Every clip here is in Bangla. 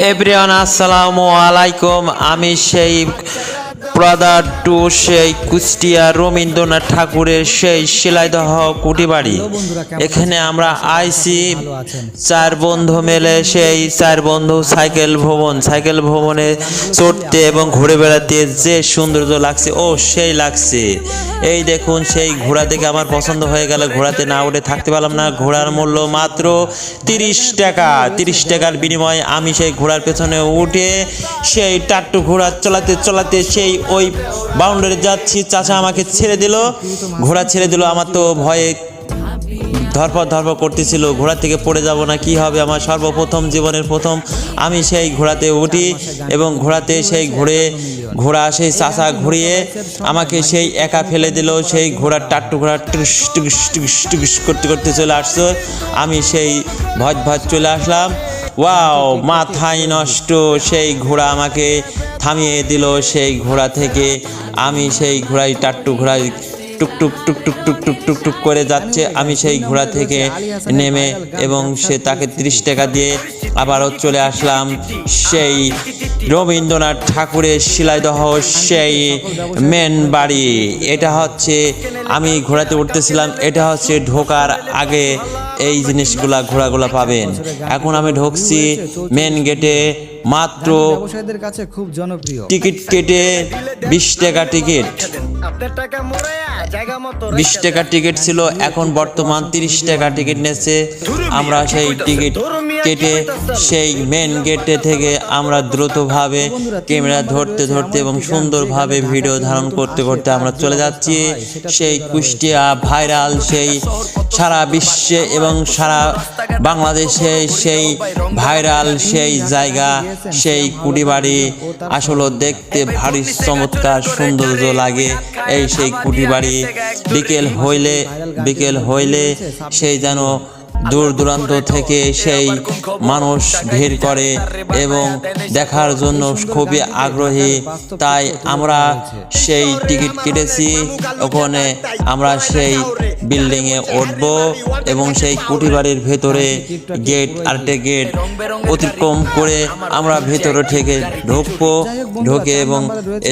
এভরিওয়ান আসসালামু আলাইকুম। আমি সেই ব্রাদার টু সেই কুষ্টিয়া রবীন্দ্রনাথ ঠাকুরের সেই শিলাইদহ কুটিবাড়ি। এখানে আমরা আইসি চার বন্ধু মিলে সেই চার বন্ধু সাইকেল ভ্রমণে চড়তে এবং ঘুরে বেড়াতে যে সৌন্দর্য লাগছে ও সেই লাগছে। এই দেখুন সেই ঘোড়া দেখে আমার পছন্দ হয়ে গেল। ঘোড়াতে না উঠে থাকতে পারলাম না। ঘোড়ার মূল্য মাত্র 30 টাকা। 30 টাকার বিনিময়ে আমি সেই ঘোড়ার পেছনে উঠে সেই টাট্টু ঘোড়া চলাতে সেই ওই বাউন্ডারি যাচ্ছি। চাচা আমাকে ছেড়ে দিল, ঘোড়া ছেড়ে দিল। আমার তো ভয়ে ধরপড় করতেছিল, ঘোড়া থেকে পড়ে যাব না কি হবে। আমার সর্বপ্রথম জীবনের প্রথম আমি সেই ঘোড়াতে উঠি এবং ঘোড়াতে সেই ঘোড়া সেই চাচা ঘুরিয়ে আমাকে সেই একা ফেলে দিল। সেই ঘোড়ার টাট্টু ঘোড়া টুস করতে চলে আসছো। আমি সেই ভজ চলে আসলাম। ওয়াও, মাথায় নষ্ট। সেই ঘোড়া আমাকে থামিয়ে দিল। সেই ঘোড়া থেকে আমি সেই টাট্টু ঘোড়ায় টুক করে যাচ্ছে। আমি সেই ঘোড়া থেকে নেমে এবং তাকে 30 টাকা দিয়ে আবারও চলে আসলাম সেই রবীন্দ্রনাথ ঠাকুরের শিলাইদহ সেই মেন বাড়ি। এটা হচ্ছে আমি ঘোড়াতে উঠতেছিলাম। এটা হচ্ছে ঢোকার আগে এই জিনিসগুলা ঘোড়াগুলা পাবেন। এখন আমি ঢুকছি মেন গেটে। মাত্র ব্যবসায়ীদের কাছে খুব জনপ্রিয় টিকিট কেটে 20 টাকা টিকিট। 20 টাকা টিকিট ছিল, এখন বর্তমান 30 টাকা টিকিট নিচ্ছে। আমরা সেই টিকিট কেটে সেই মেন গেটে থেকে আমরা দ্রুতভাবে ক্যামেরা ধরতে এবং সুন্দরভাবে ভিডিও ধারণ করতে আমরা চলে যাচ্ছি সেই কুষ্টিয়া ভাইরাল সেই সারা বিশ্বে এবং সারা বাংলাদেশে সেই ভাইরাল সেই জায়গা সেই কুটিবাড়ি। আসলে দেখতে ভারী চমৎকার সৌন্দর্য লাগে এই সেই কুটিবাড়ি। বিকেল হইলে সেই যেন দূর দূরান্ত থেকে সেই মানুষ ভিড় করে এবং দেখার জন্য খুবই আগ্রহী। তাই আমরা সেই টিকিট কেটেছি। ওখানে আমরা সেই বিল্ডিংয়ে উঠব এবং সেই কুটিবাড়ির ভেতরে আরেকটা গেট অতিক্রম করে আমরা ভেতরে থেকে ঢুকে এবং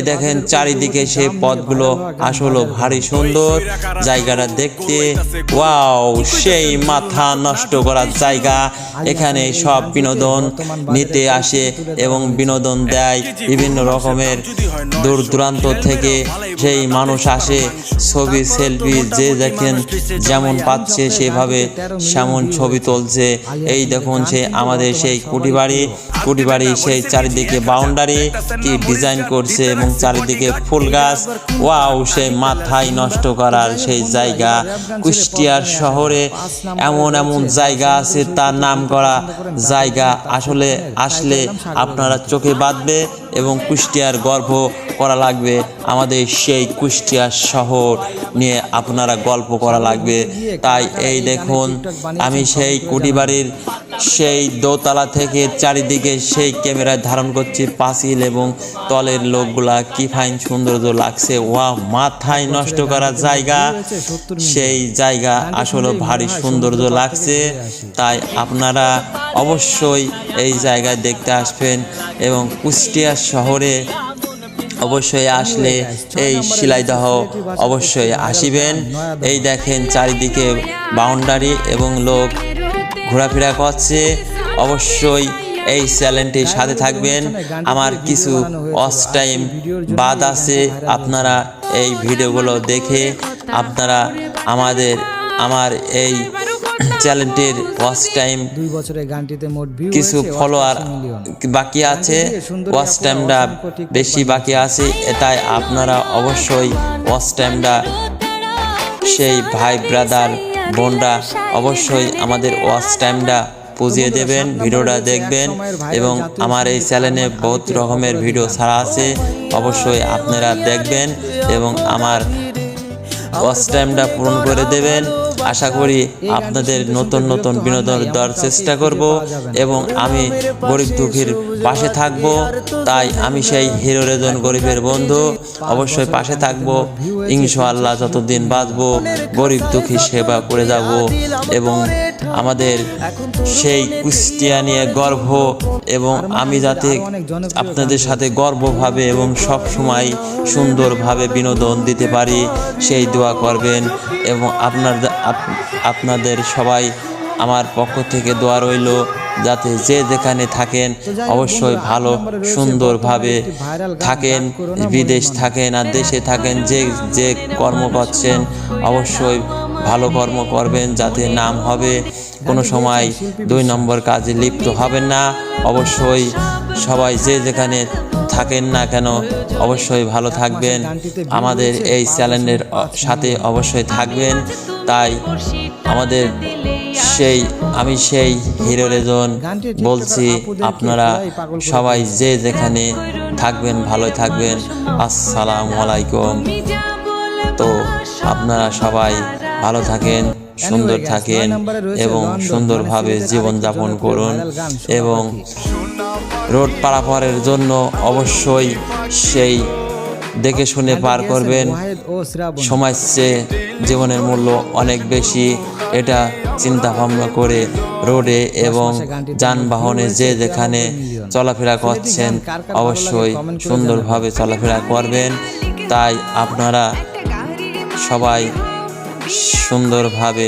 দেখেন চারিদিকে সেই পথগুলো আসলে ভারী সুন্দর। জায়গাটা দেখতে ওয়াও, সেই মাথা নষ্ট করার জায়গা। এখানে সব বিনোদন নিতে আসে এবং বিনোদন দেয়। বিভিন্ন রকমের দূর দূরান্ত থেকে সেই মানুষ আসে, ছবি সেলফি যে দেখেন যেমন পাচ্ছে সেভাবে সেমন ছবি তুলছে। এই দেখুন সেই আমাদের সেই কুটিবাড়ি সেই চারিদিকে বাউন্ডারি কি ডিজাইন করছে এবং চারিদিকে ফুল গাছ। ওয়াও, সেই মাথায় নষ্ট করার সেই জায়গা। কুষ্টিয়ার শহরে এমন জায়গা আছে, তার নাম করা জায়গা। আসলে আপনারা চোখে বাঁধবে এবং কুষ্টিয়ার গর্ব করা লাগবে। আমাদের সেই কুষ্টিয়া শহর নিয়ে আপনারা গল্প করা লাগবে। তাই এই দেখুন আমি সেই কুটিবাড়ির সেই দোতলা থেকে চারিদিকে সেই ক্যামেরায় ধারণ করছি পাঁচিল এবং তলের লোকগুলা কি ফাইন সৌন্দর্য লাগছে। ওয়া, মাথায় নষ্ট করা জায়গা। সেই জায়গা আসলে ভারী সৌন্দর্য লাগছে। তাই আপনারা অবশ্যই এই জায়গায় দেখতে আসবেন এবং কুষ্টিয়া শহরে অবশ্যই আসলে এই শিলাইদহ অবশ্যই আসিবেন। এই দেখেন চারিদিকে বাউন্ডারি এবং লোক ঘোরাফেরা করছে। অবশ্যই এই চ্যানেলটির সাথে থাকবেন। আমার কিছু ওয়াচ টাইম বাদ আছে, আপনারা এই ভিডিওগুলো দেখে আপনারা আমার এই চ্যানেলটির ওয়াচ টাইম 2 বছরের গানটিতে মোট ভিউ কিছু ফলোয়ার বাকি আছে, ওয়াচ টাইমটা বেশি বাকি আছে। তাই আপনারা অবশ্যই ওয়াচ টাইমটা সেই ভাই ব্রাদার বোনরা অবশ্যই আমাদের ওয়াচ টাইমটা পুজিয়ে দেবেন, ভিডিওটা দেখবেন এবং আমার এই চ্যানেলে বহুত রকমের ভিডিও ছাড়া আছে। অবশ্যই আপনারা দেখবেন এবং আমার ওয়াচ টাইমটা পূরণ করে দেবেন। আশা করি আপনাদের নতুন বিনোদন দেওয়ার চেষ্টা করব এবং আমি গরিব দুঃখীর পাশে থাকব। তাই আমি সেই হিরো রেজন গরিবের বন্ধু, অবশ্যই পাশে থাকব ইনশাআল্লাহ। যতদিন বাঁচব গরিব দুঃখী সেবা করে যাব এবং আমাদের সেই কুষ্টিয়া নিয়ে গর্ব এবং আমি যাতে আপনাদের সাথে গর্বভাবে এবং সব সময় সুন্দরভাবে বিনোদন দিতে পারি সেই দোয়া করবেন এবং আপনাদের সবাই আমার পক্ষ থেকে দোয়া রইল যাতে যে যেখানে থাকেন অবশ্যই ভালো সুন্দরভাবে থাকেন, বিদেশ থাকেন আর দেশে থাকেন, যে যে কর্ম করছেন অবশ্যই ভালো কর্ম করবেন যাতে নাম হবে, কোনো সময় 2 নম্বর কাজে লিপ্ত হবেন না। অবশ্যই সবাই যে যেখানে থাকেন না কেন অবশ্যই ভালো থাকবেন, আমাদের এই চ্যানেলের সাথে অবশ্যই থাকবেন। তাই আমাদের আমি সেই হিরো রেজন বলছি, আপনারা সবাই যে যেখানে থাকবেন ভালো থাকবেন। আসসালামু আলাইকুম। তো আপনারা সবাই ভালো থাকেন, সুন্দর থাকেন এবং সুন্দরভাবে জীবনযাপন করুন এবং রোড পারাপারের জন্য অবশ্যই সেই দেখে শুনে পার করবেন। সময়ের চেয়ে জীবনের মূল্য অনেক বেশি, এটা চিন্তা ভাবনা করে রোডে এবং যানবাহনে যে যেখানে চলাফেরা করছেন অবশ্যই সুন্দরভাবে চলাফেরা করবেন। তাই আপনারা সবাই সুন্দরভাবে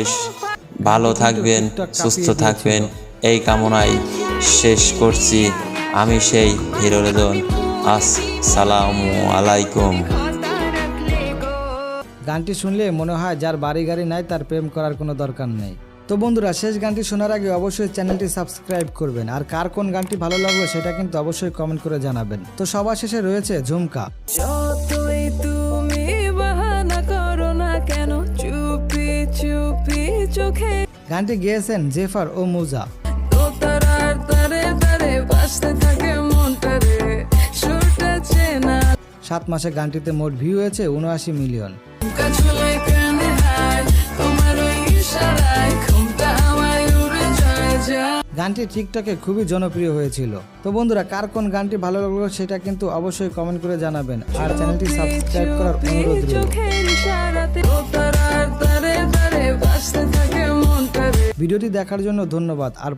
ভালো থাকবেন, সুস্থ থাকবেন এই কামনায় শেষ করছি। আমি সেই হিরো রেজন। আসসালামু আলাইকুম। গানটি শুনলে মনে হয় যার বাড়ি গাড়ি নাই তার প্রেম করার কোনো দরকার নেই। তো বন্ধুরা, শেষ গানটি শোনার আগে অবশ্যই চ্যানেলটি সাবস্ক্রাইব করবেন আর কার কোন গানটি ভালো লাগলো সেটা কিন্তু অবশ্যই কমেন্ট করে জানাবেন। তো সবার শেষে রয়েছে ঝুমকা। যতই তুমি বাহানা করো না কেন, চুপি চুপি চোখে গানটি গেয়েছেন জেফার ও মুজা। দোতারার তারে তারে বাজতে থাকে মনটা রে, সুরটা চেনা 7 মাসে গানটিতে মোট ভিউ হয়েছে 79 মিলিয়ন। কাছুলাই কানে হায় তোমার ওই ইশারায় ঘুমটা আমায় উড়ে যায়। গানটি টিকটকে খুবই জনপ্রিয় হয়েছিল। তো বন্ধুরা, কার কোন গানটি ভালো লাগলো সেটা কিন্তু অবশ্যই কমেন্ট করে জানাবেন আর চ্যানেলটি সাবস্ক্রাইব করার অনুরোধ রইল। চোখের ইশারাতে দোতারার তারে তারে বাজতে থাকে মনটা রে। ভিডিওটি দেখার জন্য ধন্যবাদ। আর